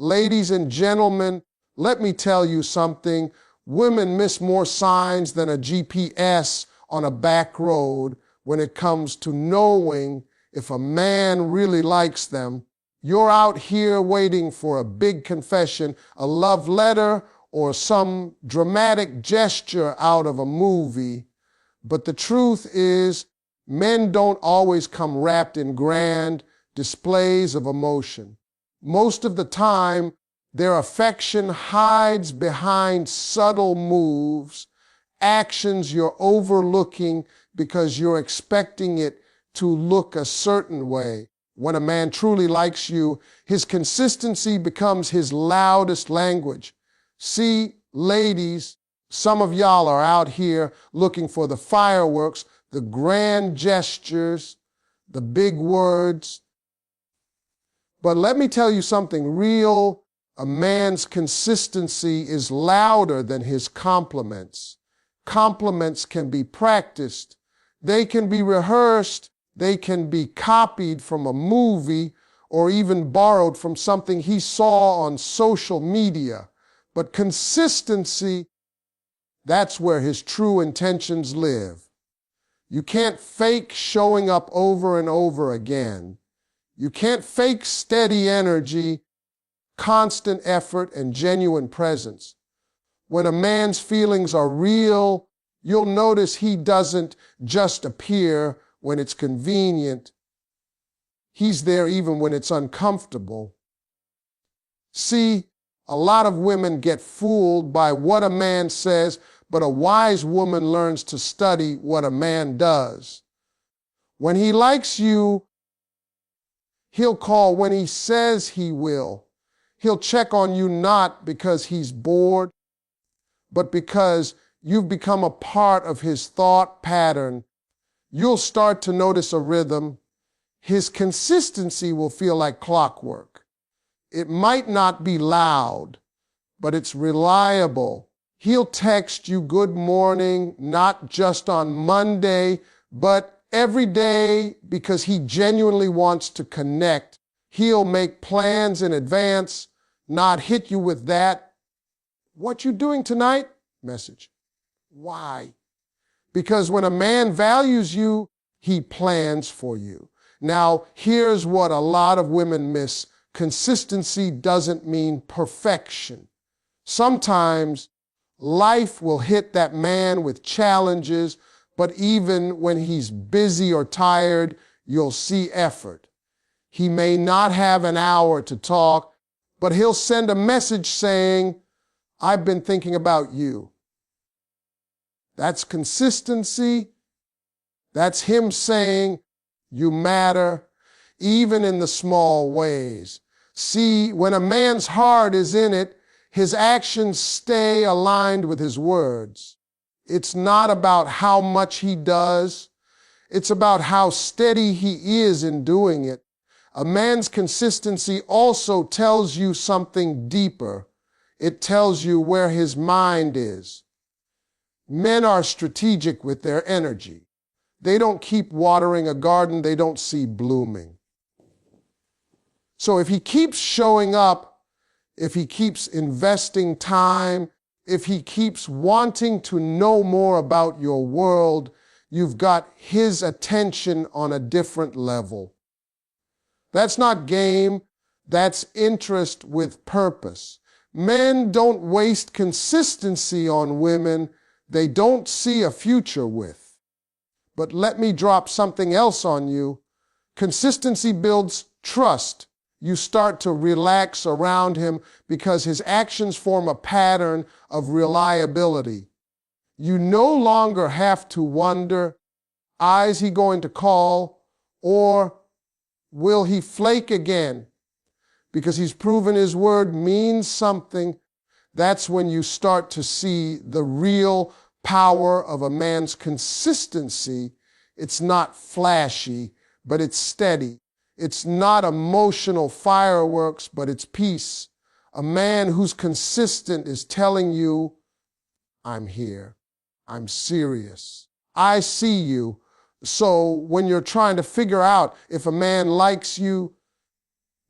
Ladies and gentlemen, let me tell you something. Women miss more signs than a GPS on a back road when it comes to knowing if a man really likes them. You're out here waiting for a big confession, a love letter, or some dramatic gesture out of a movie. But the truth is, men don't always come wrapped in grand displays of emotion. Most of the time, their affection hides behind subtle moves, actions you're overlooking because you're expecting it to look a certain way. When a man truly likes you, his consistency becomes his loudest language. See, ladies, some of y'all are out here looking for the fireworks, the grand gestures, the big words. But let me tell you something real. A man's consistency is louder than his compliments. Compliments can be practiced. They can be rehearsed. They can be copied from a movie or even borrowed from something he saw on social media. But consistency, that's where his true intentions live. You can't fake showing up over and over again. You can't fake steady energy, constant effort, and genuine presence. When a man's feelings are real, you'll notice he doesn't just appear when it's convenient. He's there even when it's uncomfortable. See, a lot of women get fooled by what a man says, but a wise woman learns to study what a man does. When he likes you, he'll call when he says he will. He'll check on you not because he's bored, but because you've become a part of his thought pattern. You'll start to notice a rhythm. His consistency will feel like clockwork. It might not be loud, but it's reliable. He'll text you good morning, not just on Monday, but every day because he genuinely wants to connect. He'll make plans in advance, not hit you with that, "What you doing tonight?" message. Why? Because when a man values you, he plans for you. Now, here's what a lot of women miss. Consistency doesn't mean perfection. Sometimes life will hit that man with challenges, but even when he's busy or tired, you'll see effort. He may not have an hour to talk, but he'll send a message saying, "I've been thinking about you." That's consistency. That's him saying, "You matter," even in the small ways. See, when a man's heart is in it, his actions stay aligned with his words. It's not about how much he does. It's about how steady he is in doing it. A man's consistency also tells you something deeper. It tells you where his mind is. Men are strategic with their energy. They don't keep watering a garden they don't see blooming. So if he keeps showing up, if he keeps investing time, if he keeps wanting to know more about your world, you've got his attention on a different level. That's not game, that's interest with purpose. Men don't waste consistency on women they don't see a future with. But let me drop something else on you. Consistency builds trust. You start to relax around him because his actions form a pattern of reliability. You no longer have to wonder, is he going to call, or will he flake again? Because he's proven his word means something. That's when you start to see the real power of a man's consistency. It's not flashy, but it's steady. It's not emotional fireworks, but it's peace. A man who's consistent is telling you, "I'm here. I'm serious. I see you." So when you're trying to figure out if a man likes you,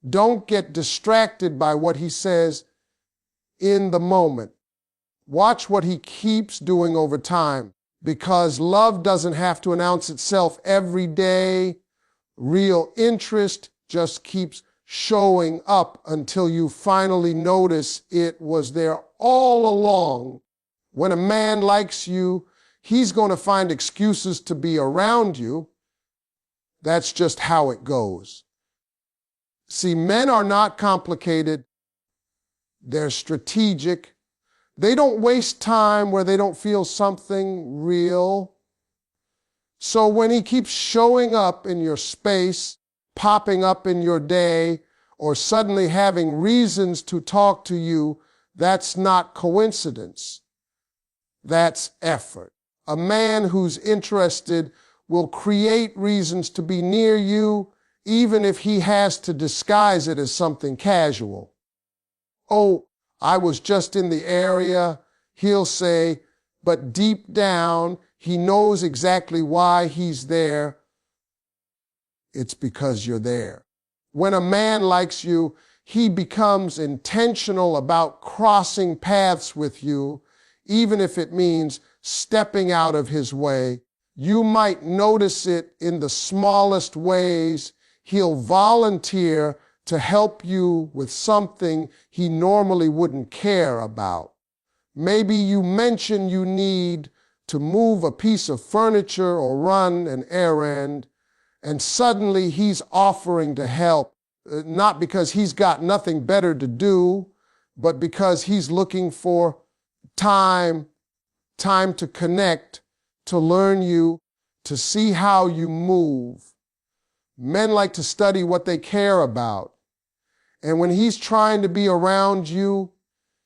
Don't get distracted by what he says in the moment. Watch what he keeps doing over time, because love doesn't have to announce itself every day. Real interest just keeps showing up until you finally notice it was there all along. When a man likes you, he's going to find excuses to be around you. That's just how it goes. See, men are not complicated. They're strategic. They don't waste time where they don't feel something real. So when he keeps showing up in your space, popping up in your day, or suddenly having reasons to talk to you, that's not coincidence. That's effort. A man who's interested will create reasons to be near you, even if he has to disguise it as something casual. Oh, I was just in the area, he'll say, but deep down, he knows exactly why he's there. It's because you're there. When a man likes you, he becomes intentional about crossing paths with you, even if it means stepping out of his way. You might notice it in the smallest ways. He'll volunteer to help you with something he normally wouldn't care about. Maybe you mention you need to move a piece of furniture or run an errand, and suddenly he's offering to help, not because he's got nothing better to do, but because he's looking for time to connect, to learn you, to see how you move. Men like to study what they care about. And when he's trying to be around you,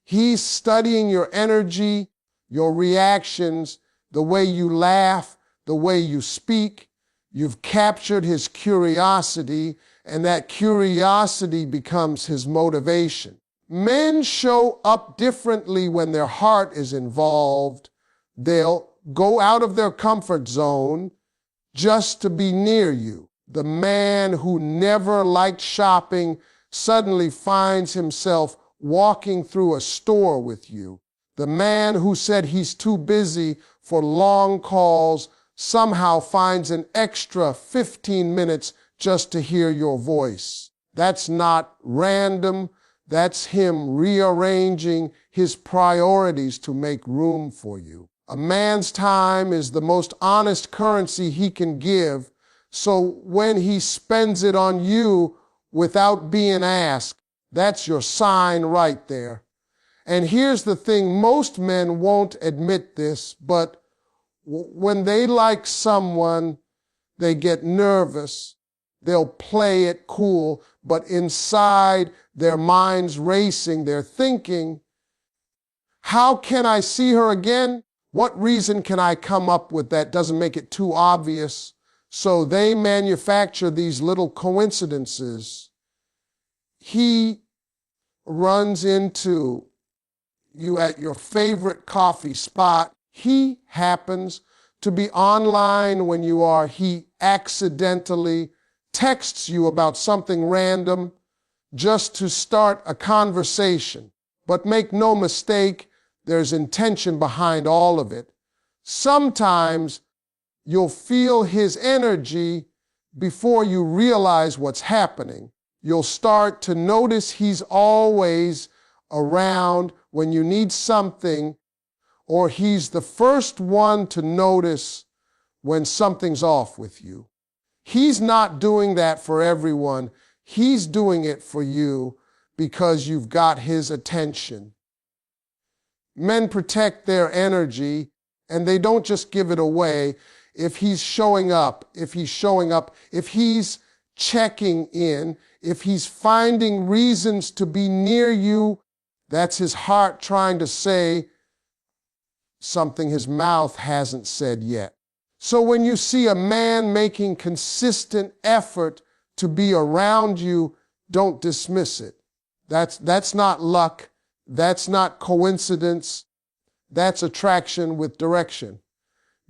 he's studying your energy, your reactions, the way you laugh, the way you speak. You've captured his curiosity, and that curiosity becomes his motivation. Men show up differently when their heart is involved. They'll go out of their comfort zone just to be near you. The man who never liked shopping suddenly finds himself walking through a store with you. The man who said he's too busy for long calls somehow finds an extra 15 minutes just to hear your voice. That's not random. That's him rearranging his priorities to make room for you. A man's time is the most honest currency he can give, so when he spends it on you without being asked, that's your sign right there. And here's the thing, most men won't admit this, but when they like someone, they get nervous. They'll play it cool, but inside their minds racing, they're thinking, how can I see her again? What reason can I come up with that doesn't make it too obvious? So they manufacture these little coincidences. He runs into you at your favorite coffee spot. He happens to be online when you are. He accidentally texts you about something random just to start a conversation. But make no mistake, there's intention behind all of it. Sometimes you'll feel his energy before you realize what's happening. You'll start to notice he's always around when you need something, or he's the first one to notice when something's off with you. He's not doing that for everyone. He's doing it for you because you've got his attention. Men protect their energy, and they don't just give it away. If he's showing up, if he's checking in, if he's finding reasons to be near you, that's his heart trying to say something his mouth hasn't said yet. So when you see a man making consistent effort to be around you, don't dismiss it. That's not luck. That's not coincidence. That's attraction with direction.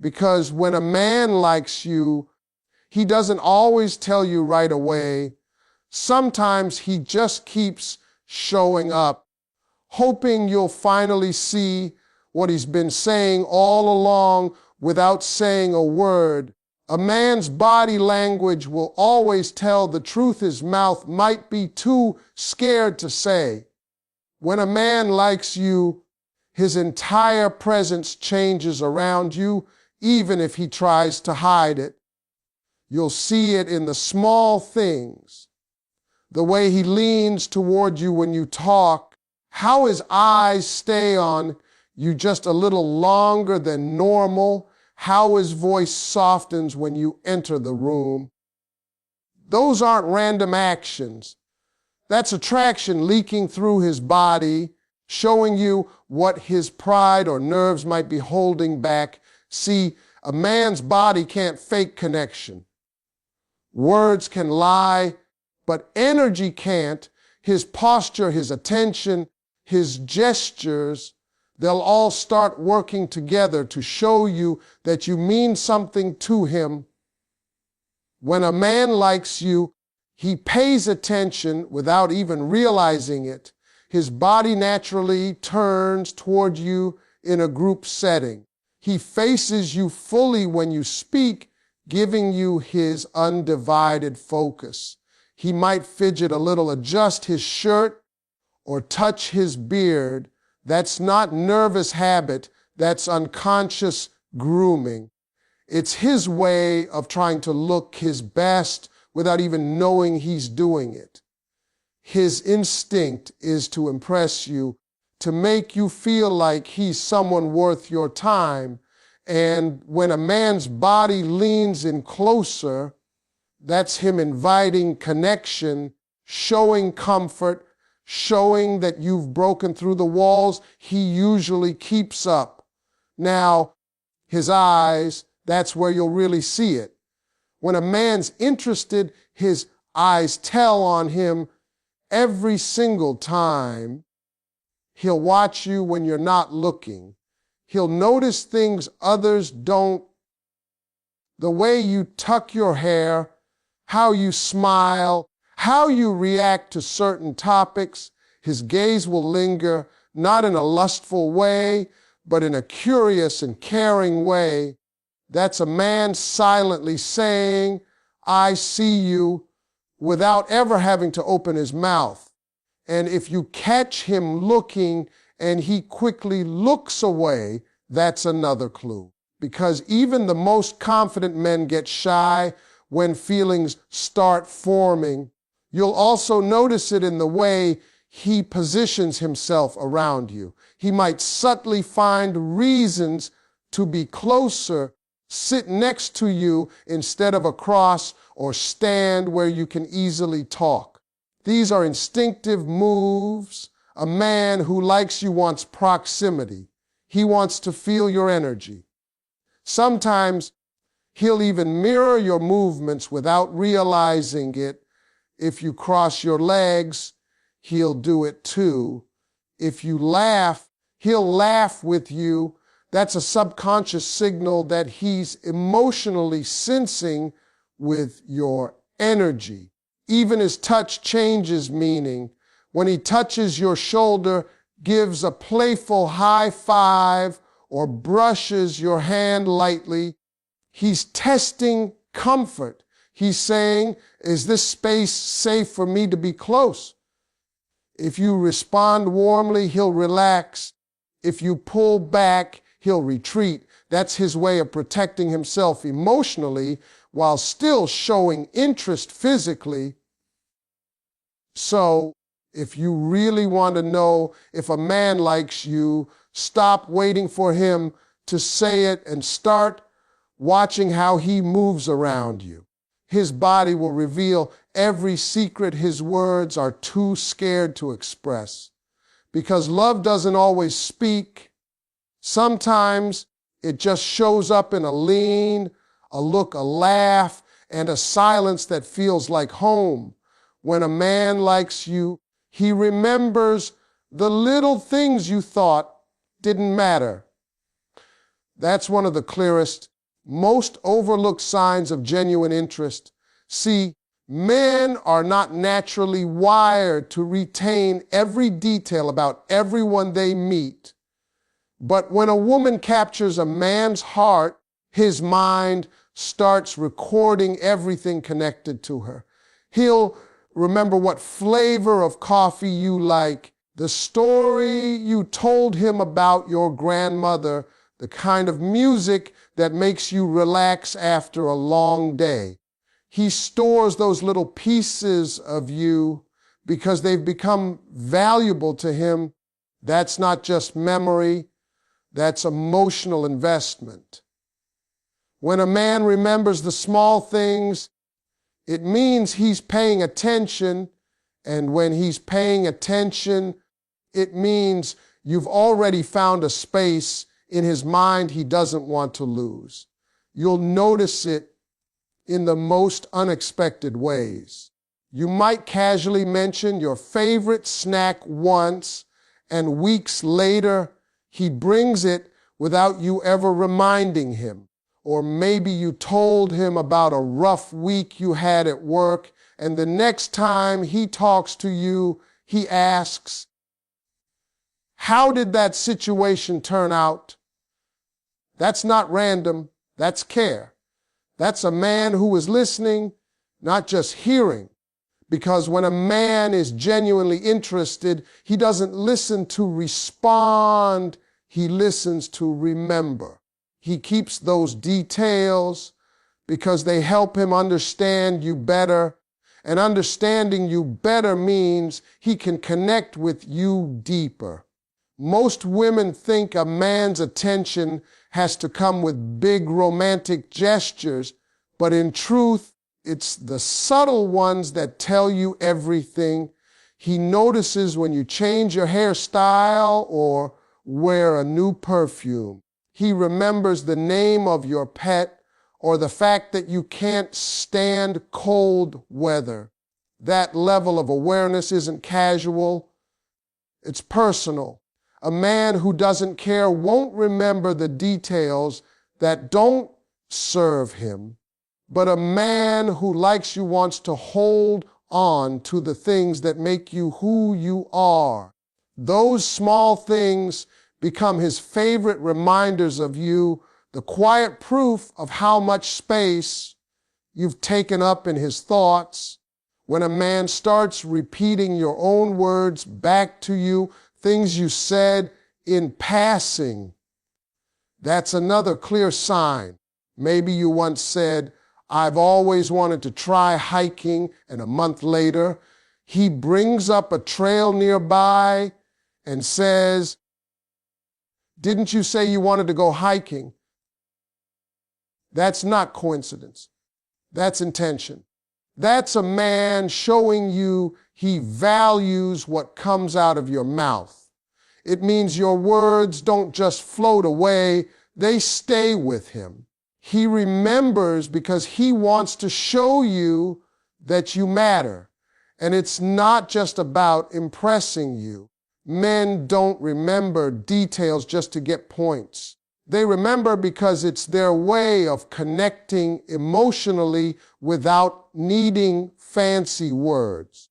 Because when a man likes you, he doesn't always tell you right away. Sometimes he just keeps showing up, hoping you'll finally see what he's been saying all along without saying a word. A man's body language will always tell the truth his mouth might be too scared to say. When a man likes you, his entire presence changes around you, even if he tries to hide it. You'll see it in the small things, the way he leans toward you when you talk, how his eyes stay on you just a little longer than normal, how his voice softens when you enter the room. Those aren't random actions. That's attraction leaking through his body, showing you what his pride or nerves might be holding back. See, a man's body can't fake connection. Words can lie, but energy can't. His posture, his attention, his gestures, they'll all start working together to show you that you mean something to him. When a man likes you, he pays attention without even realizing it. His body naturally turns toward you in a group setting. He faces you fully when you speak, giving you his undivided focus. He might fidget a little, adjust his shirt, or touch his beard. That's not nervous habit, that's unconscious grooming. It's his way of trying to look his best without even knowing he's doing it. His instinct is to impress you, to make you feel like he's someone worth your time. And when a man's body leans in closer, that's him inviting connection, showing comfort, showing that you've broken through the walls he usually keeps up. Now, his eyes, that's where you'll really see it. When a man's interested, his eyes tell on him every single time. He'll watch you when you're not looking. He'll notice things others don't. The way you tuck your hair, how you smile, how you react to certain topics. His gaze will linger, not in a lustful way, but in a curious and caring way. That's a man silently saying, I see you, without ever having to open his mouth. And if you catch him looking and he quickly looks away, that's another clue. Because even the most confident men get shy when feelings start forming. You'll also notice it in the way he positions himself around you. He might subtly find reasons to be closer, sit next to you instead of across, or stand where you can easily talk. These are instinctive moves. A man who likes you wants proximity. He wants to feel your energy. Sometimes he'll even mirror your movements without realizing it. If you cross your legs, he'll do it too. If you laugh, he'll laugh with you. That's a subconscious signal that he's emotionally sensing with your energy. Even his touch changes meaning. When he touches your shoulder, gives a playful high five, or brushes your hand lightly, he's testing comfort. He's saying, is this space safe for me to be close? If you respond warmly, he'll relax. If you pull back, he'll retreat. That's his way of protecting himself emotionally while still showing interest physically. So, if you really want to know if a man likes you, stop waiting for him to say it and start watching how he moves around you. His body will reveal every secret his words are too scared to express. Because love doesn't always speak. Sometimes it just shows up in a lean, a look, a laugh, and a silence that feels like home. When a man likes you, he remembers the little things you thought didn't matter. That's one of the clearest, most overlooked signs of genuine interest. See, Men are not naturally wired to retain every detail about everyone they meet. But when a woman captures a man's heart, his mind starts recording everything connected to her. He'll remember what flavor of coffee you like, the story you told him about your grandmother, the kind of music that makes you relax after a long day. He stores those little pieces of you because they've become valuable to him. That's not just memory, that's emotional investment. When a man remembers the small things, it means he's paying attention, and when he's paying attention, it means you've already found a space in his mind he doesn't want to lose. You'll notice it in the most unexpected ways. You might casually mention your favorite snack once, and weeks later, he brings it without you ever reminding him. Or maybe you told him about a rough week you had at work, and the next time he talks to you, he asks, "How did that situation turn out?" That's not random, that's care. That's a man who is listening, not just hearing. Because when a man is genuinely interested, he doesn't listen to respond, he listens to remember. He keeps those details because they help him understand you better. And understanding you better means he can connect with you deeper. Most women think a man's attention has to come with big romantic gestures, but in truth, it's the subtle ones that tell you everything. He notices when you change your hairstyle or wear a new perfume. He remembers the name of your pet or the fact that you can't stand cold weather. That level of awareness isn't casual, it's personal. A man who doesn't care won't remember the details that don't serve him, but a man who likes you wants to hold on to the things that make you who you are. Those small things become his favorite reminders of you, the quiet proof of how much space you've taken up in his thoughts. When a man starts repeating your own words back to you, things you said in passing, that's another clear sign. Maybe you once said, "I've always wanted to try hiking," and a month later, he brings up a trail nearby and says, "Didn't you say you wanted to go hiking?" That's not coincidence. That's intention. That's a man showing you he values what comes out of your mouth. It means your words don't just float away, they stay with him. He remembers because he wants to show you that you matter. And it's not just about impressing you. Men don't remember details just to get points. They remember because it's their way of connecting emotionally without needing fancy words.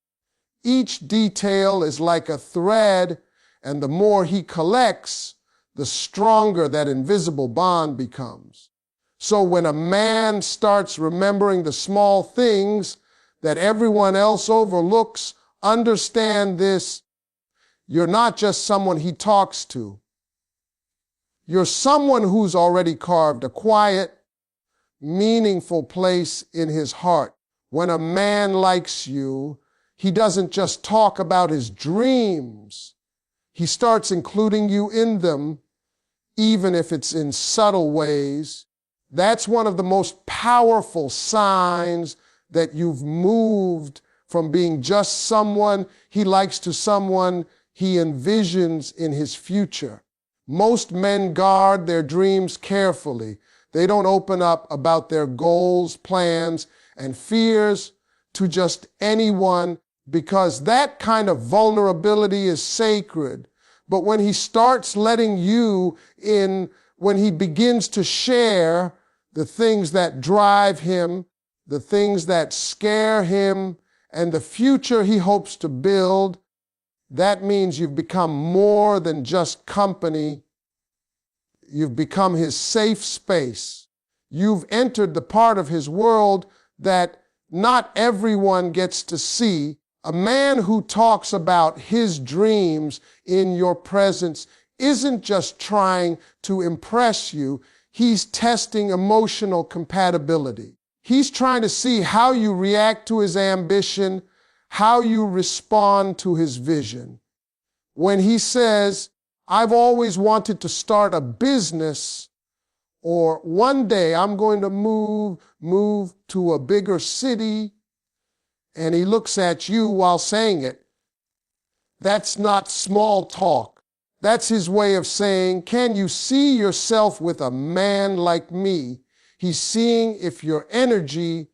Each detail is like a thread, and the more he collects, the stronger that invisible bond becomes. So when a man starts remembering the small things that everyone else overlooks, understand this: you're not just someone he talks to. You're someone who's already carved a quiet, meaningful place in his heart. When a man likes you, he doesn't just talk about his dreams. He starts including you in them, even if it's in subtle ways. That's one of the most powerful signs that you've moved from being just someone he likes to someone he envisions in his future. Most men guard their dreams carefully. They don't open up about their goals, plans, and fears to just anyone because that kind of vulnerability is sacred. But when he starts letting you in, when he begins to share the things that drive him, the things that scare him, and the future he hopes to build. That means you've become more than just company. You've become his safe space. You've entered the part of his world that not everyone gets to see. A man who talks about his dreams in your presence isn't just trying to impress you. He's testing emotional compatibility. He's trying to see how you react to his ambition, how you respond to his vision. When he says, "I've always wanted to start a business," or "one day I'm going to move to a bigger city," and he looks at you while saying it, that's not small talk. That's his way of saying, "Can you see yourself with a man like me?" He's seeing if your energy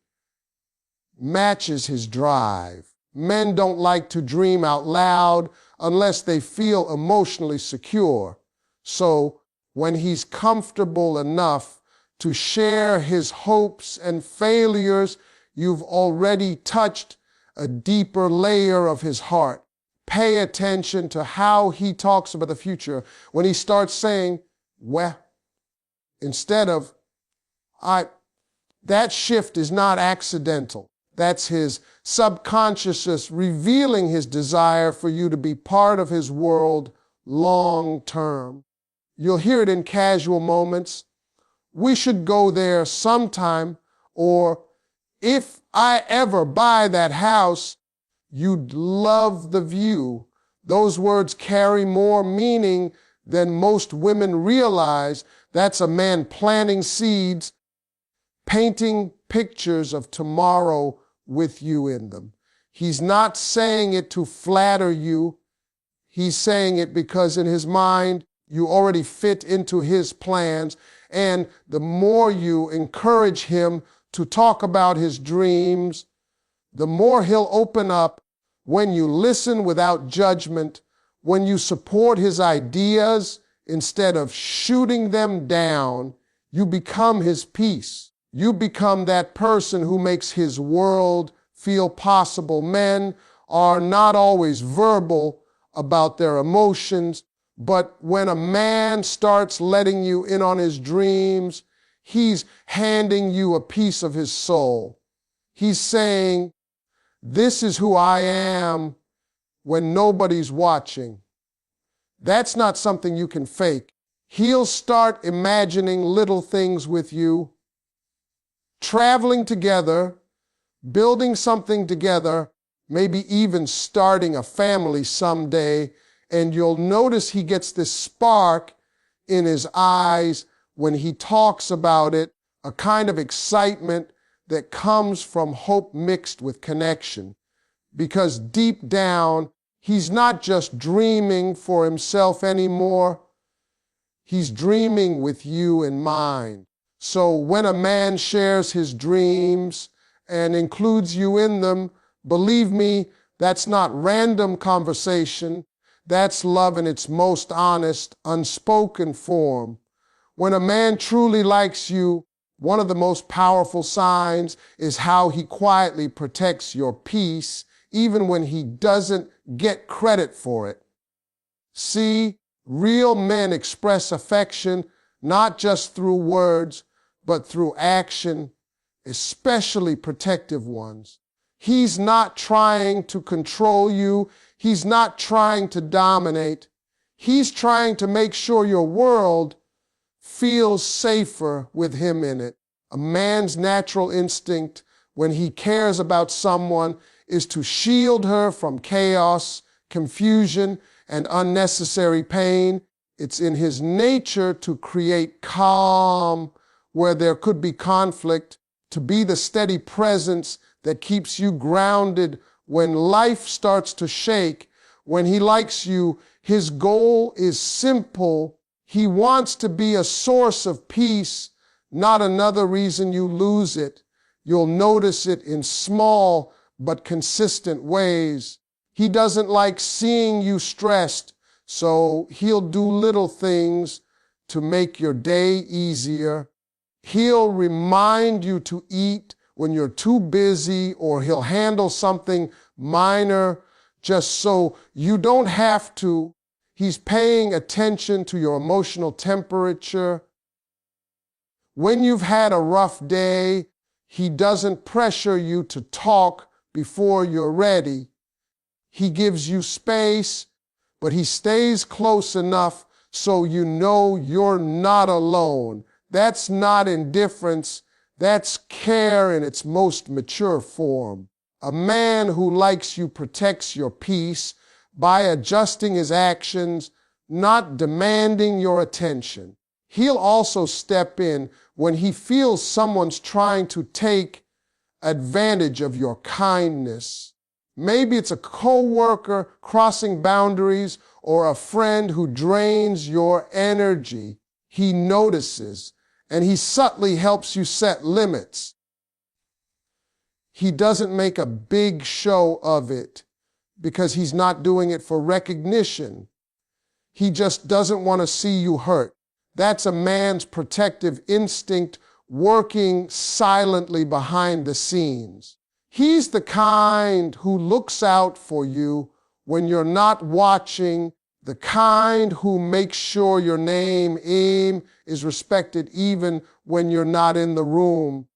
matches his drive. Men don't like to dream out loud unless they feel emotionally secure. So when he's comfortable enough to share his hopes and failures, you've already touched a deeper layer of his heart. Pay attention to how he talks about the future. When he starts saying, "well," instead of that shift is not accidental. That's his subconscious revealing his desire for you to be part of his world long term. You'll hear it in casual moments. "We should go there sometime," or "if I ever buy that house, you'd love the view." Those words carry more meaning than most women realize. That's a man planting seeds, painting pictures of tomorrow with you in them. He's not saying it to flatter you. He's saying it because in his mind, you already fit into his plans. And the more you encourage him to talk about his dreams, the more he'll open up. When you listen without judgment, when you support his ideas instead of shooting them down, you become his peace. You become that person who makes his world feel possible. Men are not always verbal about their emotions, but when a man starts letting you in on his dreams, he's handing you a piece of his soul. He's saying, "This is who I am when nobody's watching." That's not something you can fake. He'll start imagining little things with you, traveling together, building something together, maybe even starting a family someday, and you'll notice he gets this spark in his eyes when he talks about it, a kind of excitement that comes from hope mixed with connection. Because deep down, he's not just dreaming for himself anymore, he's dreaming with you in mind. So when a man shares his dreams and includes you in them, believe me, that's not random conversation. That's love in its most honest, unspoken form. When a man truly likes you, one of the most powerful signs is how he quietly protects your peace, even when he doesn't get credit for it. See, real men express affection not just through words, but through action, especially protective ones. He's not trying to control you. He's not trying to dominate. He's trying to make sure your world feels safer with him in it. A man's natural instinct when he cares about someone is to shield her from chaos, confusion, and unnecessary pain. It's in his nature to create calm where there could be conflict, to be the steady presence that keeps you grounded when life starts to shake. When he likes you, his goal is simple. He wants to be a source of peace, not another reason you lose it. You'll notice it in small but consistent ways. He doesn't like seeing you stressed, so he'll do little things to make your day easier. He'll remind you to eat when you're too busy, or he'll handle something minor just so you don't have to. He's paying attention to your emotional temperature. When you've had a rough day, he doesn't pressure you to talk before you're ready. He gives you space, but he stays close enough so you know you're not alone. That's not indifference. That's care in its most mature form. A man who likes you protects your peace by adjusting his actions, not demanding your attention. He'll also step in when he feels someone's trying to take advantage of your kindness. Maybe it's a coworker crossing boundaries or a friend who drains your energy. He notices, and he subtly helps you set limits. He doesn't make a big show of it because he's not doing it for recognition. He just doesn't want to see you hurt. That's a man's protective instinct working silently behind the scenes. He's the kind who looks out for you when you're not watching, the kind who makes sure your name is respected even when you're not in the room.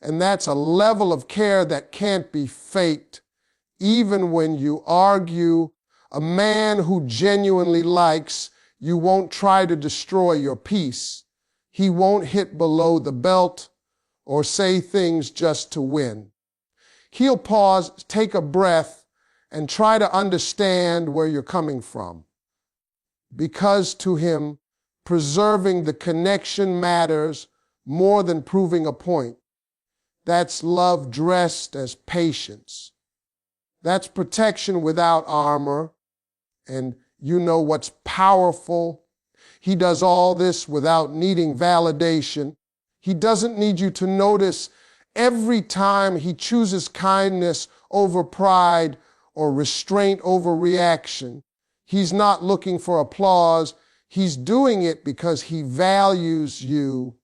And that's a level of care that can't be faked. Even when you argue, a man who genuinely likes you won't try to destroy your peace. He won't hit below the belt or say things just to win. He'll pause, take a breath, and try to understand where you're coming from. Because to him, preserving the connection matters more than proving a point. That's love dressed as patience. That's protection without armor. And you know what's powerful? He does all this without needing validation. He doesn't need you to notice every time he chooses kindness over pride or restraint over reaction. He's not looking for applause. He's doing it because he values you.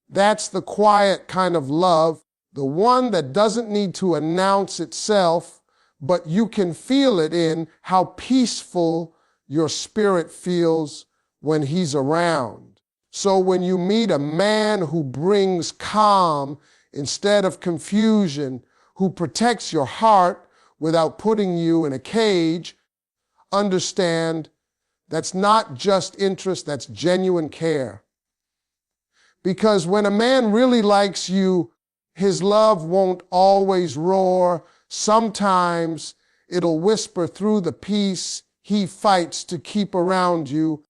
That's the quiet kind of love, the one that doesn't need to announce itself, but you can feel it in how peaceful your spirit feels when he's around. So when you meet a man who brings calm instead of confusion, who protects your heart without putting you in a cage, understand that's not just interest, that's genuine care. Because when a man really likes you, his love won't always roar. Sometimes it'll whisper through the peace he fights to keep around you.